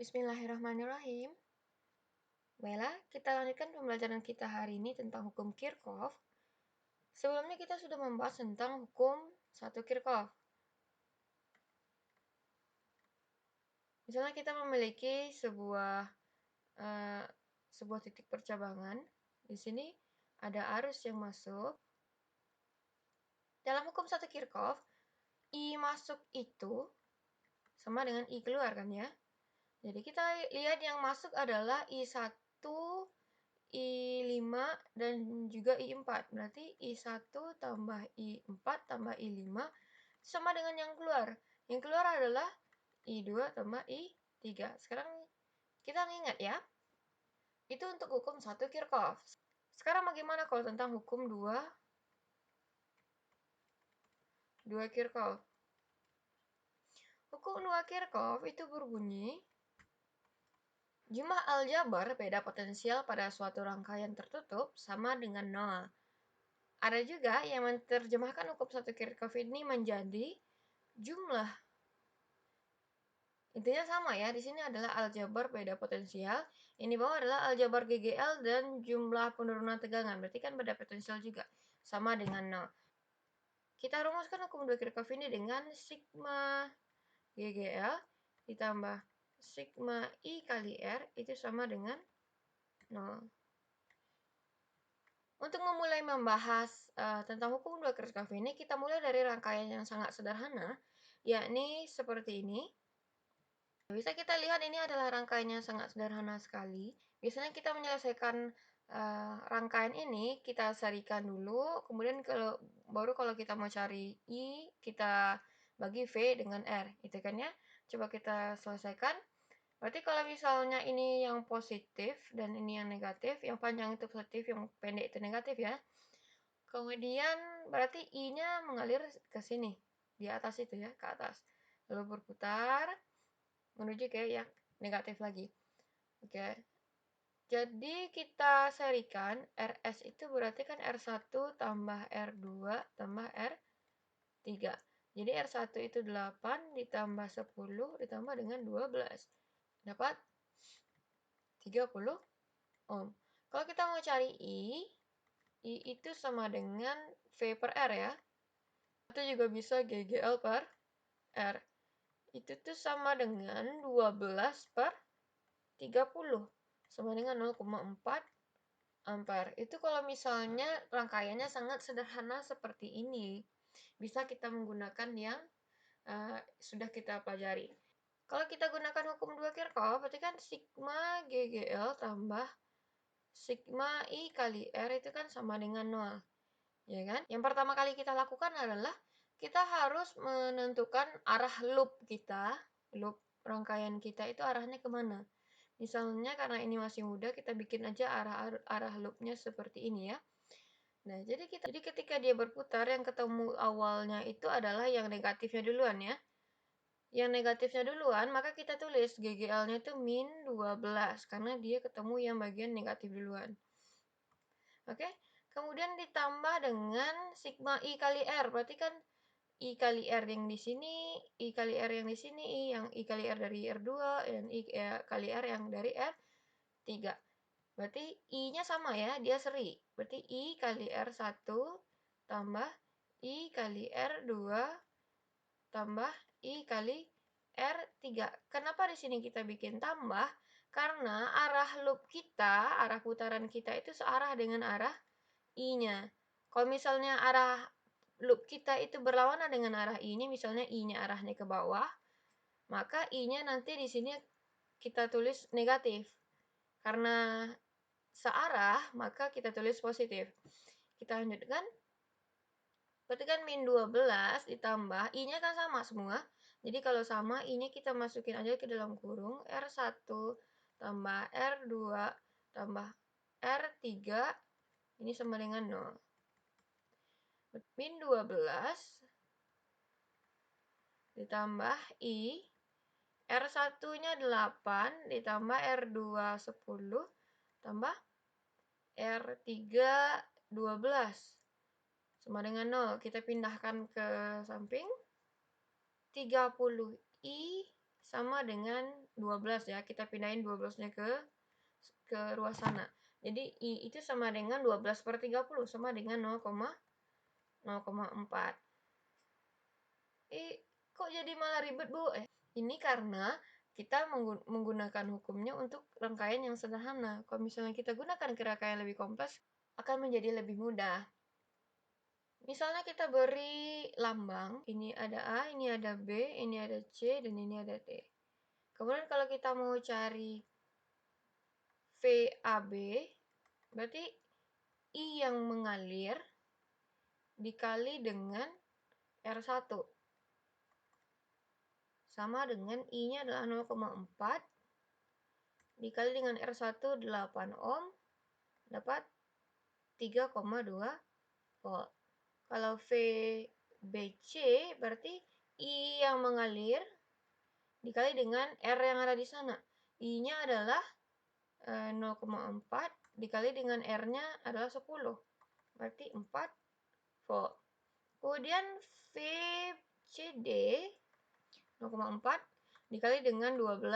Bismillahirrahmanirrahim. Baiklah, kita lanjutkan pembelajaran kita hari ini tentang hukum Kirchhoff. Sebelumnya kita sudah membahas tentang hukum satu Kirchhoff. Misalnya kita memiliki sebuah titik percabangan. Di sini ada arus yang masuk. Dalam hukum satu Kirchhoff, I masuk itu sama dengan I keluar kan ya. Jadi kita lihat yang masuk adalah I1, I5 dan juga I4. Berarti I1 tambah I4 tambah I5 sama dengan yang keluar. Yang keluar adalah I2 tambah I3. Sekarang kita ingat ya. Itu untuk hukum 1 Kirchhoff. Sekarang bagaimana kalau tentang hukum 2 Kirchhoff? Hukum 2 Kirchhoff itu berbunyi jumlah aljabar beda potensial pada suatu rangkaian tertutup sama dengan 0. Ada juga yang menerjemahkan hukum satu Kirchhoff ini menjadi jumlah. Intinya sama ya, di sini adalah aljabar beda potensial. Ini bawah adalah aljabar GGL dan jumlah penurunan tegangan. Berarti kan beda potensial juga, sama dengan 0. Kita rumuskan hukum 2 Kirchhoff ini dengan sigma GGL ditambah sigma I kali R itu sama dengan 0. Untuk memulai membahas tentang hukum 2 Kirchhoff ini, kita mulai dari rangkaian yang sangat sederhana, yakni seperti ini. Bisa kita lihat ini adalah rangkaian yang sangat sederhana sekali. Biasanya kita menyelesaikan rangkaian ini, kita serikan dulu, kemudian baru kalau kita mau cari I, kita bagi V dengan R, gitu kan ya. Coba kita selesaikan. Berarti kalau misalnya ini yang positif dan ini yang negatif, yang panjang itu positif, yang pendek itu negatif ya. Kemudian berarti I-nya mengalir ke sini, di atas itu ya, ke atas. Lalu berputar menuju ke yang negatif lagi. Oke. Jadi kita serikan RS itu berarti kan R1 tambah R2 tambah R3. Jadi R1 itu 8 ditambah 10 ditambah dengan 12. Dapat 30 ohm. Kalau kita mau cari I itu sama dengan V per R ya. Itu juga bisa GGL per R. Itu tuh sama dengan 12 per 30. Sama dengan 0,4 ampere. Itu kalau misalnya rangkaiannya sangat sederhana seperti ini. Bisa kita menggunakan yang sudah kita pelajari. Kalau kita gunakan hukum 2 Kirchhoff, berarti kan sigma GGL tambah sigma I kali R itu kan sama dengan 0. Ya kan? Yang pertama kali kita lakukan adalah kita harus menentukan arah loop kita. Loop rangkaian kita itu arahnya kemana. Misalnya karena ini masih muda, kita bikin aja arah loopnya seperti ini ya. Nah, jadi ketika dia berputar, yang ketemu awalnya itu adalah yang negatifnya duluan ya. Yang negatifnya duluan, maka kita tulis GGL-nya itu min 12, karena dia ketemu yang bagian negatif duluan. Oke, kemudian ditambah dengan sigma I kali R, berarti kan I kali R yang di sini, I kali R yang di sini, I kali R dari R2, dan I kali R yang dari R3. Berarti I-nya sama ya, dia seri. Berarti I kali R1 tambah I kali R2 tambah I kali R3. Kenapa di sini kita bikin tambah? Karena arah loop kita, arah putaran kita itu searah dengan arah I-nya. Kalau misalnya arah loop kita itu berlawanan dengan arah I-nya, misalnya I-nya arahnya ke bawah, maka I-nya nanti di sini kita tulis negatif. Karena searah, maka kita tulis positif. Kita lanjutkan. Berarti kan min 12 ditambah, I-nya kan sama semua. Jadi kalau sama, I-nya kita masukin aja ke dalam kurung. R1 tambah R2 tambah R3, ini sama dengan 0. Min 12 ditambah I, R1-nya 8 ditambah R2 10 tambah R3 12 sama dengan 0. Kita pindahkan ke samping. 30I sama dengan 12 ya. Kita pindahin 12-nya ke ruas sana. Jadi I itu sama dengan 12/30 sama dengan 0,4. Kok jadi malah ribet, Bu? Ini karena kita menggunakan hukumnya untuk rangkaian yang sederhana. Kalau misalnya kita gunakan ke rangkaian lebih kompleks, akan menjadi lebih mudah. Misalnya kita beri lambang, ini ada A, ini ada B, ini ada C, dan ini ada D. Kemudian kalau kita mau cari VAB, berarti I yang mengalir dikali dengan R1. Sama dengan I-nya adalah 0,4 dikali dengan R1 8 ohm, dapat 3,2 volt. Kalau VBC berarti I yang mengalir dikali dengan R yang ada di sana. I-nya adalah 0,4 dikali dengan R-nya adalah 10. Berarti 4 volt. Kemudian VCD 0,4 dikali dengan 12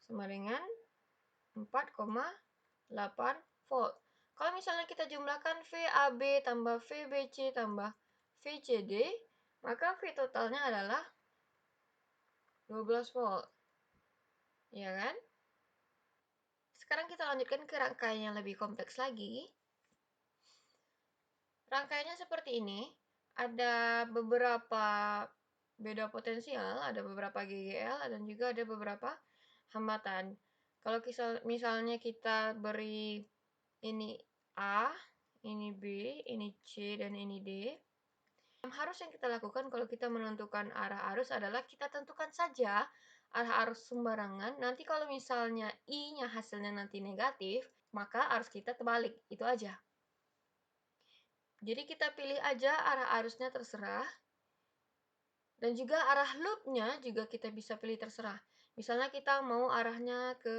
sama dengan 4,8 volt. Kalau misalnya kita jumlahkan VAB tambah VBC tambah VCD, maka V totalnya adalah 12 volt. Ya kan? Sekarang kita lanjutkan ke rangkaian yang lebih kompleks lagi. Rangkaiannya seperti ini. Ada beberapa beda potensial, ada beberapa GGL, dan juga ada beberapa hambatan. Kalau misalnya kita beri ini A, ini B, ini C, dan ini D. Yang harus yang kita lakukan kalau kita menentukan arah arus adalah kita tentukan saja arah arus sembarangan. Nanti kalau misalnya I-nya hasilnya nanti negatif, maka arus kita terbalik. Itu aja. Jadi kita pilih aja arah arusnya terserah. Dan juga arah loopnya juga kita bisa pilih terserah. Misalnya kita mau arahnya ke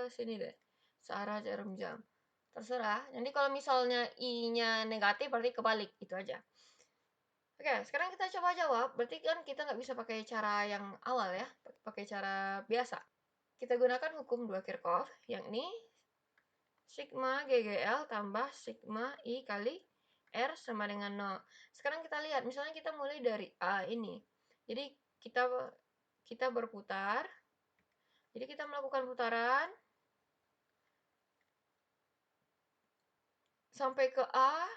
sini deh, searah jarum jam. Terserah. Jadi kalau misalnya I-nya negatif berarti kebalik, itu aja. Oke, sekarang kita coba jawab. Berarti kan kita nggak bisa pakai cara yang awal ya, pakai cara biasa. Kita gunakan hukum 2 Kirchhoff, yakni sigma GGL tambah sigma I kali R sama dengan 0. Sekarang kita lihat, misalnya kita mulai dari A ini. Jadi kita berputar. Jadi kita melakukan putaran sampai ke A,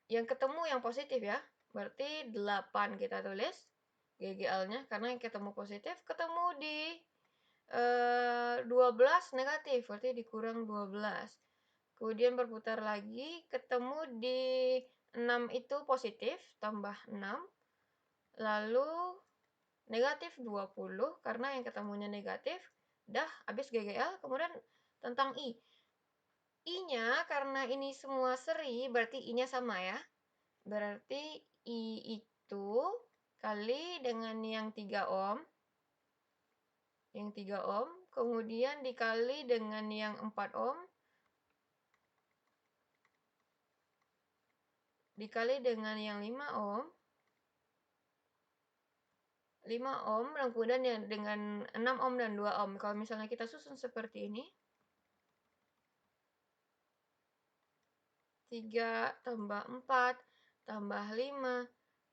yang ketemu yang positif ya. Berarti 8 kita tulis GGL-nya karena yang ketemu positif, ketemu di 12 negatif, berarti dikurang 12. Kemudian berputar lagi, ketemu di 6 itu positif, tambah 6. Lalu negatif 20, karena yang ketemunya negatif. Dah, habis GGL. Kemudian tentang I. I-nya, karena ini semua seri, berarti I-nya sama ya. Berarti I itu kali dengan yang 3 ohm. Yang 3 ohm. Kemudian dikali dengan yang 4 ohm. Dikali dengan yang 5 ohm. 5 ohm, kemudian dengan 6 ohm dan 2 ohm. Kalau misalnya kita susun seperti ini. 3 tambah 4 tambah 5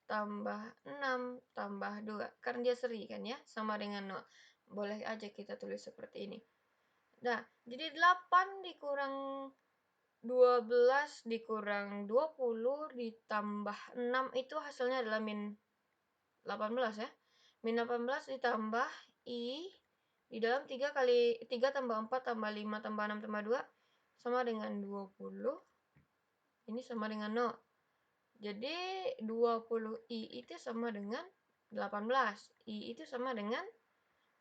tambah 6 tambah 2. Karena dia seri kan ya, sama dengan 0. Boleh aja kita tulis seperti ini. Nah, jadi 8 dikurang 12 dikurang 20 ditambah 6 itu hasilnya adalah min 18 ya. Min 18 ditambah I di dalam 3 kali 3 tambah 4 tambah 5 tambah 6 tambah 2 sama dengan 20. Ini sama dengan 0. Jadi 20I itu sama dengan 18. I itu sama dengan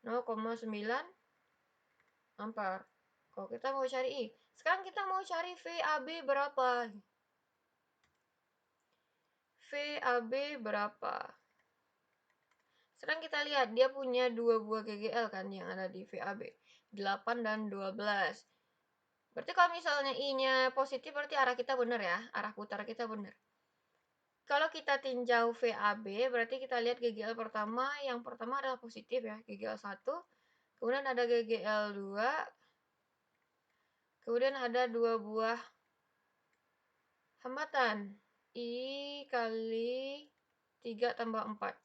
0,9 ampere. Kalau kita mau cari I. Sekarang kita mau cari VAB berapa? VAB berapa? Sekarang kita lihat, dia punya 2 buah GGL kan yang ada di VAB. 8 dan 12. Berarti kalau misalnya I-nya positif, berarti arah kita benar ya. Arah putar kita benar. kalau kita tinjau VAB, berarti kita lihat GGL pertama, yang pertama adalah positif ya, GGL 1, kemudian ada GGL 2, kemudian ada 2 buah hambatan, I kali 3 tambah 4.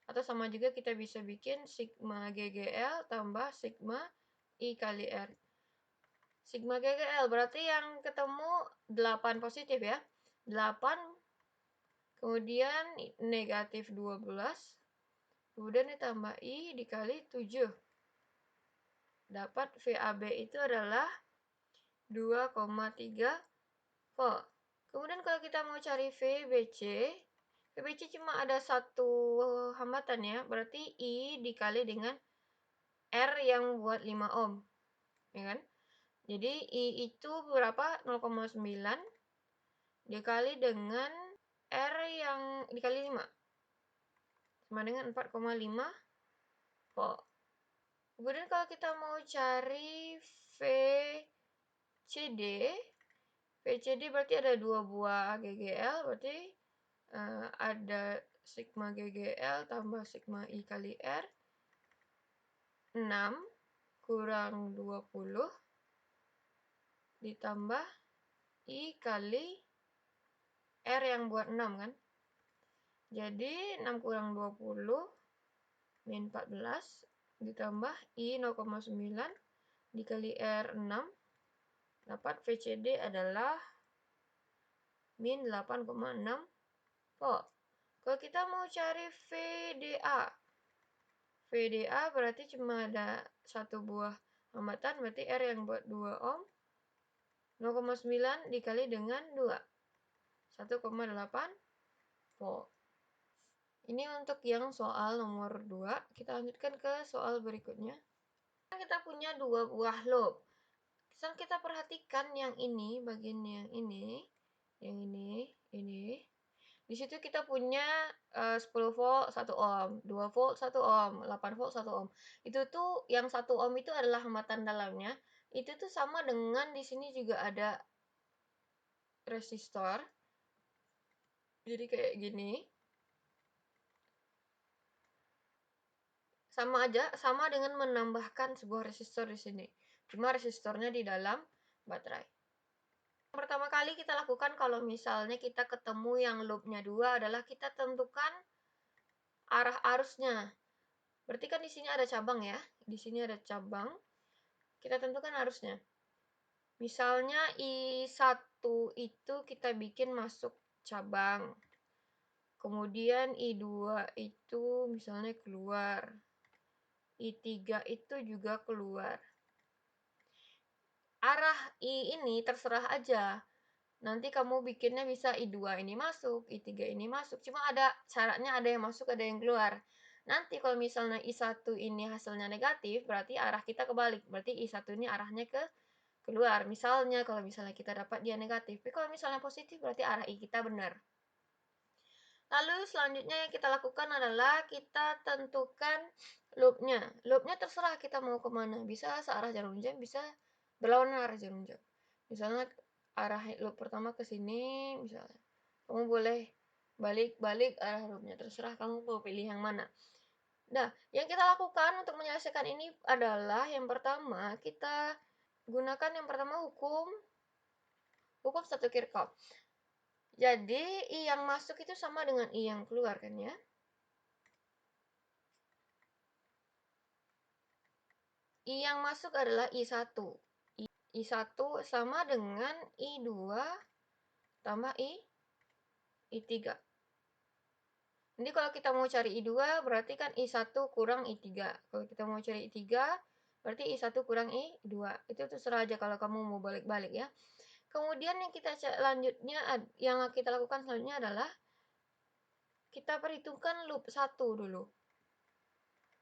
Atau sama juga kita bisa bikin sigma GGL tambah sigma I kali R. Sigma GGL berarti yang ketemu 8 positif ya. 8, kemudian negatif 12, kemudian ditambah I dikali 7. Dapat VAB itu adalah 2,3 volt. Kemudian kalau kita mau cari VBC, VBC cuma ada satu hambatan ya, berarti I dikali dengan R yang buat 5 ohm, ya kan? Jadi I itu berapa? 0,9 dikali dengan R yang dikali 5, sama dengan 4,5 volt. Kemudian kalau kita mau cari VCD, VCD berarti ada 2 buah GGL, berarti ada sigma GGL tambah sigma I kali R, 6 kurang 20 ditambah I kali R yang buat 6 kan. Jadi 6 kurang 20 min 14 ditambah I 0,9 dikali R 6, dapat VCD adalah min 8,6 volt. Kalau kita mau cari VDA, VDA berarti cuma ada satu buah hambatan, berarti R yang buat 2 ohm, 0,9 dikali dengan 2, 1,8 volt. Ini untuk yang soal nomor 2. Kita lanjutkan ke soal berikutnya. Kita punya 2 buah loop. Kita perhatikan yang ini, bagian yang ini, ini. Di situ kita punya 10 volt 1 ohm, 2 volt 1 ohm, 8 volt 1 ohm. Itu tuh yang 1 ohm itu adalah hambatan dalamnya. Itu tuh sama dengan di sini juga ada resistor. Jadi kayak gini. Sama aja, sama dengan menambahkan sebuah resistor di sini. Cuma resistornya di dalam baterai. Pertama kali kita lakukan kalau misalnya kita ketemu yang loopnya 2 adalah kita tentukan arah arusnya. Berarti kan di sini ada cabang ya. Di sini ada cabang. Kita tentukan arusnya. Misalnya I1 itu kita bikin masuk cabang. Kemudian I2 itu misalnya keluar. I3 itu juga keluar. Arah I ini terserah aja. Nanti kamu bikinnya bisa I2 ini masuk, I3 ini masuk. Cuma ada syaratnya, ada yang masuk, ada yang keluar. Nanti kalau misalnya I1 ini hasilnya negatif, berarti arah kita kebalik. Berarti I1 ini arahnya ke keluar. Misalnya kalau misalnya kita dapat dia negatif. Tapi kalau misalnya positif, berarti arah I kita benar. Lalu selanjutnya yang kita lakukan adalah kita tentukan loopnya. Loopnya terserah kita mau kemana. Bisa searah jarum jam, bisa berlawanan arah jarum jam. Misalnya arah loop pertama ke sini, misalnya. Kamu boleh balik-balik arah loopnya. Terserah kamu mau pilih yang mana. Nah, yang kita lakukan untuk menyelesaikan ini adalah yang pertama, kita gunakan yang pertama hukum satu Kirchhoff. Jadi, I yang masuk itu sama dengan I yang keluar kan ya. I yang masuk adalah I1. I1 sama dengan I2 tambah I3. Jadi kalau kita mau cari I2 berarti kan I1 kurang I3. Kalau kita mau cari I3 berarti I1 kurang I2. Itu terserah aja kalau kamu mau balik-balik ya. Kemudian yang kita selanjutnya, yang kita lakukan selanjutnya adalah kita perhitungkan loop 1 dulu.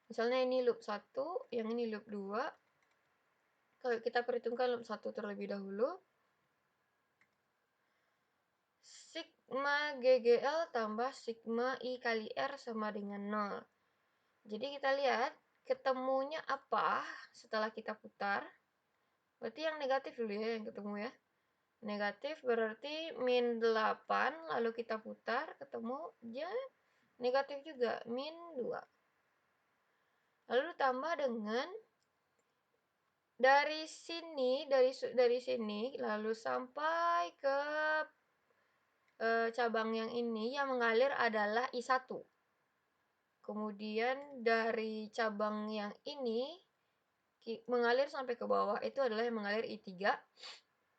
Misalnya ini loop 1, yang ini loop 2. Kalau kita perhitungkan loop 1 terlebih dahulu. Sigma GGL tambah sigma I kali R sama dengan 0. Jadi kita lihat ketemunya apa setelah kita putar. Berarti yang negatif dulu ya yang ketemu ya. Negatif berarti min 8, lalu kita putar, ketemu ya negatif juga, min 2. Lalu tambah dengan dari sini, dari sini, lalu sampai ke cabang yang ini, yang mengalir adalah I1. Kemudian dari cabang yang ini, mengalir sampai ke bawah, itu adalah yang mengalir I3.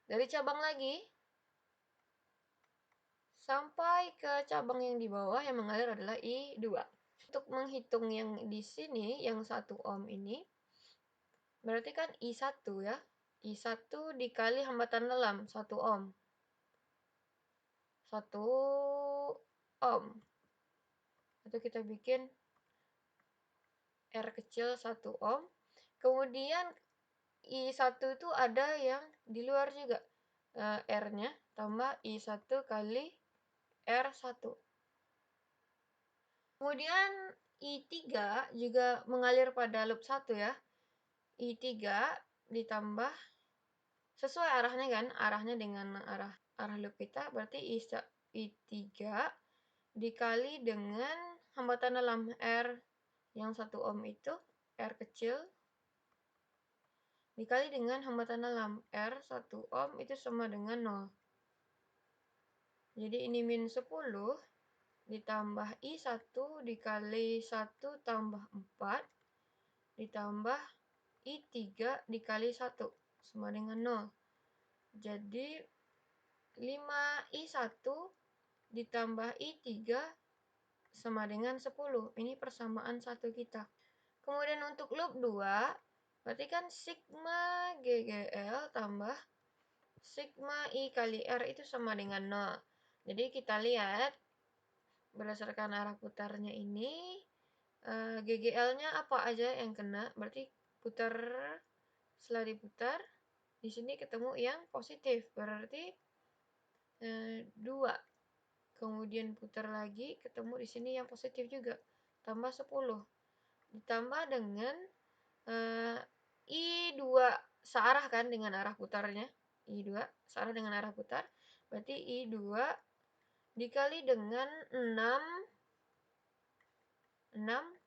Dari cabang lagi, sampai ke cabang yang di bawah yang mengalir adalah I2. Untuk menghitung yang di sini, yang 1 ohm ini, berarti kan I1 ya. I1 dikali hambatan dalam 1 ohm. 1 ohm. Atau kita bikin R kecil 1 ohm. Kemudian I1 itu ada yang di luar juga. R-nya tambah I1 kali R1. Kemudian I3 juga mengalir pada loop 1 ya. I3 ditambah sesuai arahnya kan, arahnya dengan arah loop kita, berarti I3 dikali dengan hambatan dalam R yang 1 ohm itu, R kecil, dikali dengan hambatan dalam R 1 ohm itu sama dengan 0. Jadi ini min 10 ditambah I1 dikali 1 tambah 4 ditambah I3 dikali 1 sama dengan 0. Jadi 5I1 ditambah I3 sama dengan 10. Ini persamaan 1 kita. Kemudian untuk loop 2, berarti kan sigma GGL tambah sigma I kali R itu sama dengan 0. Jadi kita lihat berdasarkan arah putarnya ini, GGL-nya apa aja yang kena, berarti putar, setelah diputar, di sini ketemu yang positif, berarti 2. Kemudian putar lagi, ketemu di sini yang positif juga, tambah 10. Ditambah dengan I2 searah kan dengan arah putarnya. I2 searah dengan arah putar. Berarti I2 dikali dengan 6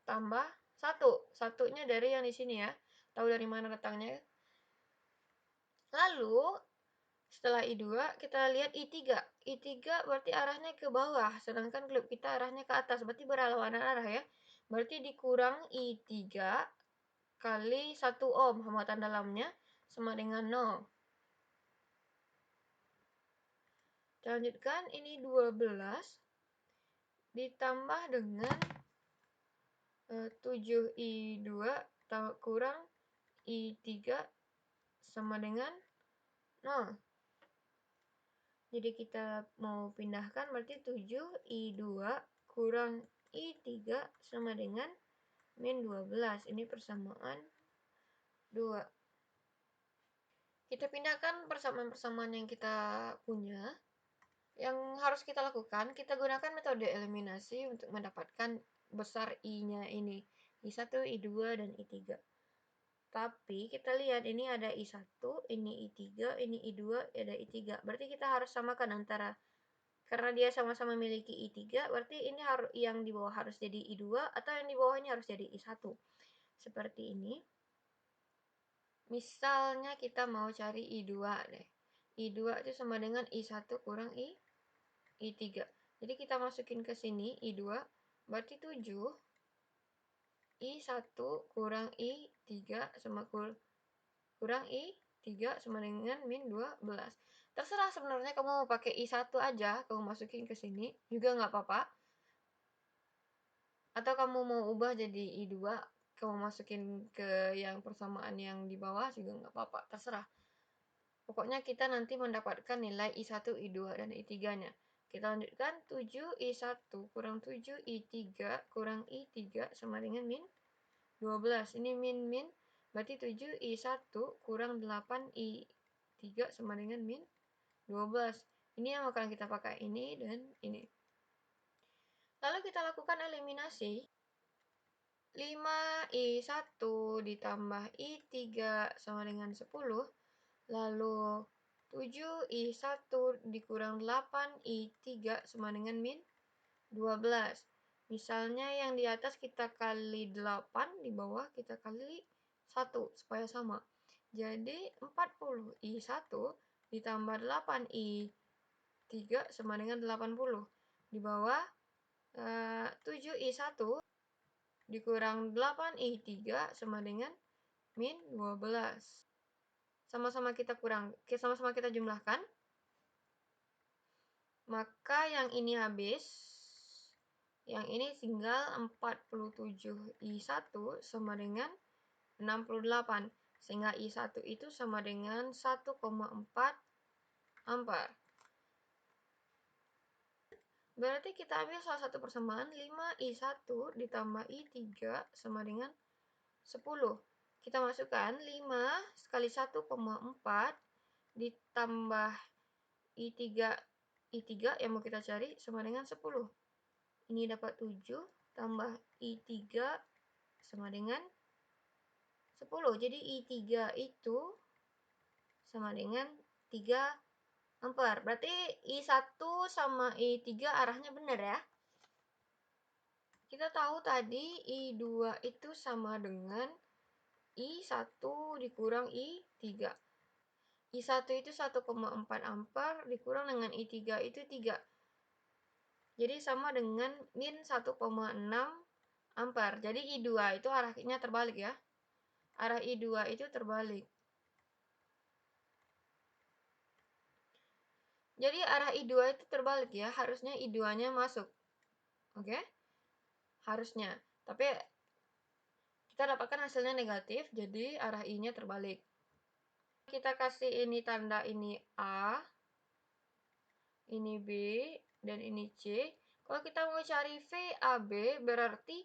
tambah 1. Satunya dari yang di sini ya. Tahu dari mana datangnya? Lalu setelah I2 kita lihat I3. I3 berarti arahnya ke bawah, sedangkan klip kita arahnya ke atas, berarti berlawanan arah ya. Berarti dikurang I3 kali 1 ohm hambatan dalamnya sama dengan 0. Kita lanjutkan, ini 12 ditambah dengan 7I2 kurang I3 sama dengan 0. Jadi kita mau pindahkan berarti 7I2 kurang I3 sama dengan min 12. Ini persamaan 2. Kita pindahkan persamaan-persamaan yang kita punya. Yang harus kita lakukan, kita gunakan metode eliminasi untuk mendapatkan besar I-nya ini. I1, I2, dan I3. Tapi kita lihat ini ada I1, ini I3, ini I2, ada I3. Berarti kita harus samakan antara, karena dia sama-sama memiliki I3, berarti ini harus, yang di bawah harus jadi I2 atau yang di bawah ini harus jadi I1. Seperti ini. Misalnya kita mau cari I2 deh. I2 itu sama dengan I1 kurang I3. Jadi kita masukin ke sini I2, berarti 7 I1 kurang I3 sama kurang I3 sama dengan min 12. Terserah sebenarnya kamu mau pakai I1 aja, kamu masukin ke sini juga nggak apa-apa. Atau kamu mau ubah jadi I2, kamu masukin ke yang persamaan yang di bawah juga nggak apa-apa, terserah. Pokoknya kita nanti mendapatkan nilai I1, I2, dan I3-nya. Kita lanjutkan, 7I1 kurang 7I3 kurang I3 sama dengan min 12. Ini min, berarti 7I1 kurang 8I3 sama dengan min 12. Ini yang akan kita pakai, ini dan ini. Lalu kita lakukan eliminasi. 5I1 ditambah I3 sama dengan 10. Lalu 7I1 dikurang 8I3 sama dengan min 12. Misalnya yang di atas kita kali 8, di bawah kita kali 1 supaya sama. Jadi 40I1 ditambah 8I3 sama dengan 80. Di bawah 7I1 dikurang 8I3 sama dengan min 12. Sama-sama kita jumlahkan. Maka yang ini habis. Yang ini tinggal 47I1 sama dengan 68. Sehingga I1 itu sama dengan 1,4 ampere. Berarti kita ambil salah satu persamaan 5I1 ditambah I3 sama dengan 10. Kita masukkan 5 kali 1,4 ditambah I3 yang mau kita cari sama dengan 10. Ini dapat 7 tambah I3 sama dengan 10. Jadi I3 itu sama dengan 3 ampere. Berarti I1 sama I3 arahnya benar ya. Kita tahu tadi I2 itu sama dengan I1 dikurang I3. I1 itu 1,4 ampere dikurang dengan I3 itu 3. Jadi sama dengan min 1,6 ampere. Jadi I2 itu arahnya terbalik ya. Arah I2 itu terbalik. Jadi arah I2 itu terbalik ya. Harusnya I2-nya masuk. Oke? Harusnya. Tapi kita dapatkan hasilnya negatif, jadi arah I-nya terbalik. Kita kasih ini tanda ini A, ini B, dan ini C. Kalau kita mau cari VAB, berarti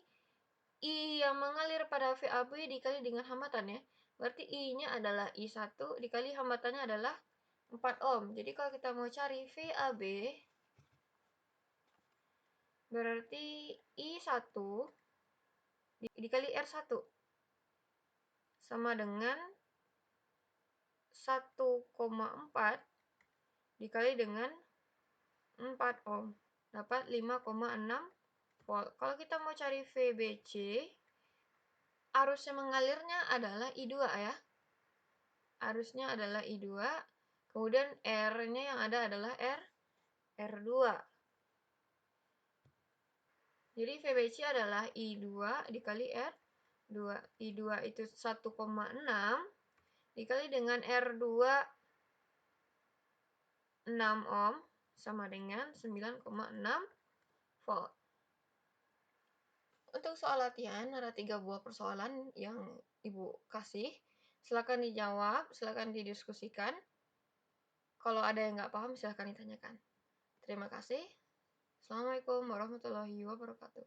I yang mengalir pada VAB dikali dengan hambatan ya. Berarti I-nya adalah I1 dikali hambatannya adalah 4 ohm. Jadi kalau kita mau cari VAB, berarti I1 dikali R1 sama dengan 1,4 dikali dengan 4 ohm. Dapat 5,6 volt. Kalau kita mau cari VBC, arusnya mengalirnya adalah I2 ya. Arusnya adalah I2. Kemudian R-nya yang ada adalah R2. Jadi VBC adalah I2 dikali R2. I2 itu 1,6 dikali dengan R2 6 ohm sama dengan 9,6 volt. Untuk soal latihan, ada 3 buah persoalan yang Ibu kasih. Silakan dijawab, silakan didiskusikan. Kalau ada yang nggak paham, silakan ditanyakan. Terima kasih. Assalamualaikum warahmatullahi wabarakatuh.